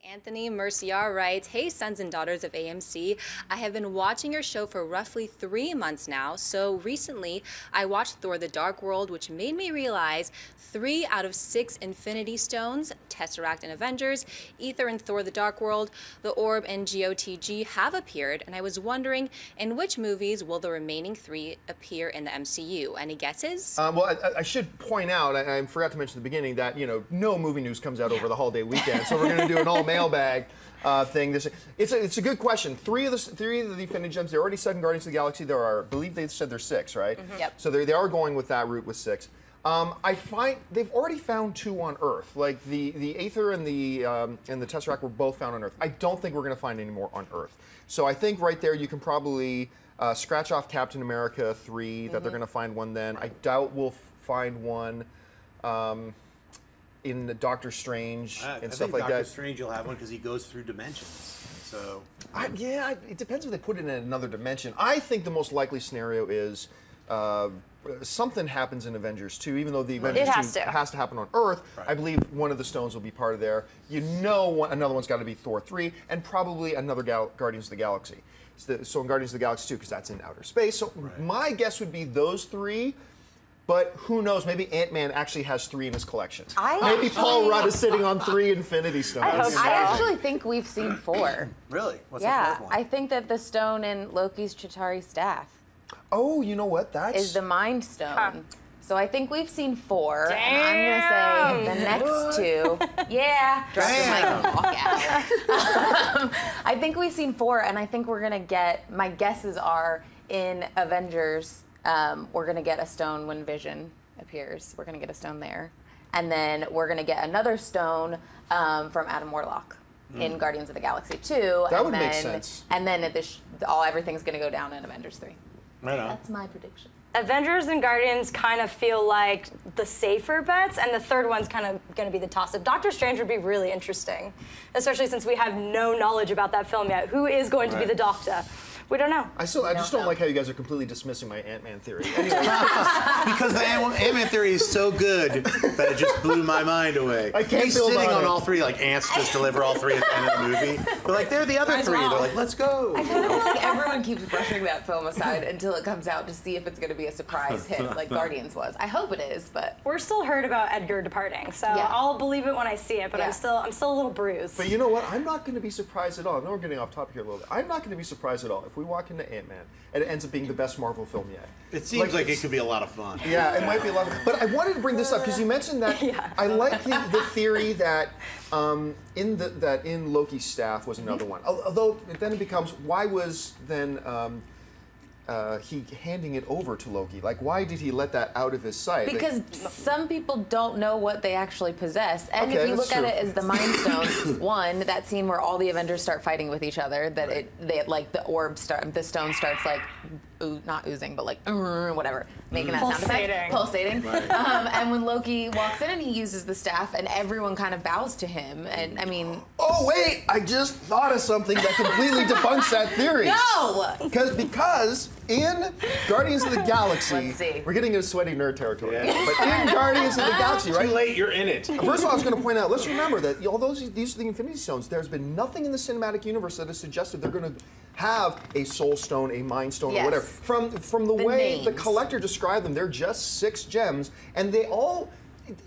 Anthony Merciar writes, "Hey sons and daughters of AMC, I have been watching your show for roughly 3 months now, so recently I watched Thor the Dark World, which made me realize 3 out of 6 Infinity Stones, Tesseract in Avengers, Aether in Thor the Dark World, the Orb and GOTG have appeared, and I was wondering, in which movies will the remaining 3 appear in the MCU? Any guesses?" Well, I should point out, I forgot to mention at the beginning that, no movie news comes out over the holiday weekend, so we're going to do an all-mailbag thing. It's a good question. Three of the Infinity Gems, they already said in Guardians of the Galaxy there are, I believe they said there's 6, right? Mm-hmm. Yep. So they are going with that route with 6. I find they've already found 2 on Earth. Like the Aether and the Tesseract were both found on Earth. I don't think we're going to find any more on Earth. So I think right there you can probably scratch off Captain America 3, that they're going to find one then. I doubt we'll find one in the Doctor Strange and stuff like that. Doctor Strange will have one because he goes through dimensions. So yeah, it depends if they put it in another dimension. I think the most likely scenario is something happens in Avengers 2, even though the Avengers 2 has to happen on Earth. Right. I believe one of the stones will be part of there. Another one's got to be Thor 3, and probably another Guardians of the Galaxy. So in Guardians of the Galaxy 2, because that's in outer space. So my guess would be those 3. But who knows? Maybe Ant-Man actually has 3 in his collection. Maybe Paul Rudd is sitting on 3 Infinity Stones. I actually think we've seen 4. Really? What's the 4th one? I think that the stone in Loki's Chitauri staff. Oh, you know what? Is the Mind Stone. Huh. So I think we've seen 4. Damn. And I'm gonna say the next 2. Yeah. Drop the mic and walk out. I think we've seen 4, and I think we're gonna get. My guesses are in Avengers. We're going to get a stone when Vision appears. We're going to get a stone there. And then we're going to get another stone from Adam Warlock in Guardians of the Galaxy 2. That would make sense. And then everything's going to go down in Avengers 3. Right on. That's my prediction. Avengers and Guardians kind of feel like the safer bets, and the third one's kind of going to be the toss-up. Doctor Strange would be really interesting, especially since we have no knowledge about that film yet. Who is going to be the Doctor? We don't know. I just don't like how you guys are completely dismissing my Ant-Man theory. Anyway. Because the Ant-Man theory is so good that it just blew my mind away. I can't He's build sitting on on all 3, like ants just deliver all 3 at the end of the movie. But like they're the other 3. They're like, let's go. I kind of feel like everyone keeps brushing that film aside until it comes out to see if it's going to be a surprise hit like Guardians was. I hope it is, but we're still heard about Edgar departing, so I'll believe it when I see it. But I'm still a little bruised. But you know what? I'm not going to be surprised at all. I know we're getting off topic here a little bit. I'm not going to be surprised at all if we walk into Ant-Man and it ends up being the best Marvel film yet. It seems like it could be a lot of fun. Yeah, it might be a lot of fun. But I wanted to bring this up because you mentioned that I like the theory that in Loki's staff was another one. Although then it becomes, why was then he handing it over to Loki? Like, why did he let that out of his sight? Because some people don't know what they actually possess. And if you look at it as the Mind Stone, one, that scene where all the Avengers start fighting with each other, that the stone starts like, not oozing, but like, whatever, making that sound effect. Pulsating. Right. And when Loki walks in and he uses the staff and everyone kind of bows to him, and I mean... Oh, wait! I just thought of something that completely debunks that theory. No! Because in Guardians of the Galaxy, we're getting into sweaty nerd territory, but in Guardians of the Galaxy, right? Too late, you're in it. First of all, I was going to point out, let's remember that although these are the Infinity Stones, there's been nothing in the cinematic universe that has suggested they're going to have a Soul Stone, a Mind Stone, or whatever. From the way the collector described them, they're just 6 gems, and they all,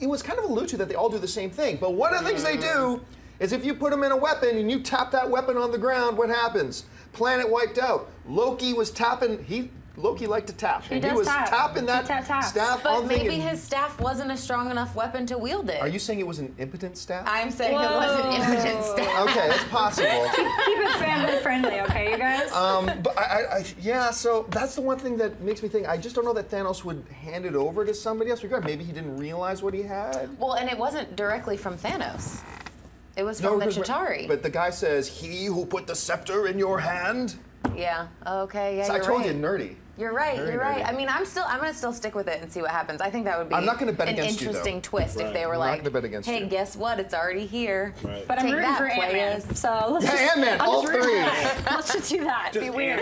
it was kind of alluded to that they all do the same thing. But one of the things they do is if you put them in a weapon and you tap that weapon on the ground, what happens? Planet wiped out. Loki was tapping, Loki liked to tap. He was tapping that staff on the thing. But maybe his staff wasn't a strong enough weapon to wield it. Are you saying it was an impotent staff? I'm saying it was an impotent staff. Okay, that's possible. Keep it family friendly, okay, you guys? But yeah, so that's the one thing that makes me think, I just don't know that Thanos would hand it over to somebody else. Maybe he didn't realize what he had. Well, and it wasn't directly from Thanos. It was from the Chitauri. But the guy says, "He who put the scepter in your hand." Yeah. Okay. Yeah. So you're I told right. you, nerdy. You're right. You're right. I mean, I'm gonna still stick with it and see what happens. I think that would be. I'm not gonna bet an against interesting you, twist if they were like, hey, guess what? It's already here. Right. But I'm rooting for Ant-Man, so let's Ant-Man, all three. Let's just do that. Just be weird.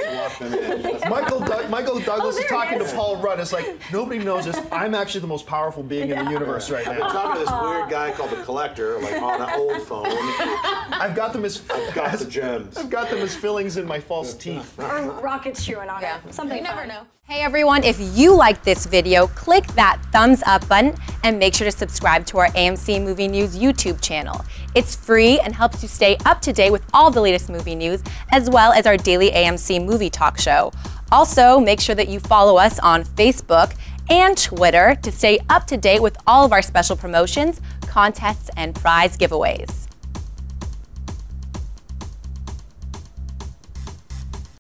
Michael Douglas is talking to Paul Rudd. It's like, nobody knows this. I'm actually the most powerful being in the universe right now. I'm talking to this weird guy called the Collector, like on an old phone. I've got them as the gems. I've got them as fillings in my false teeth. Or rockets chewing on it. Something you never know. Hey everyone, if you liked this video, click that thumbs up button and make sure to subscribe to our AMC Movie News YouTube channel. It's free and helps you stay up to date with all the latest movie news, as well as our daily AMC movie talk show. Also, make sure that you follow us on Facebook and Twitter to stay up to date with all of our special promotions, contests, and prize giveaways.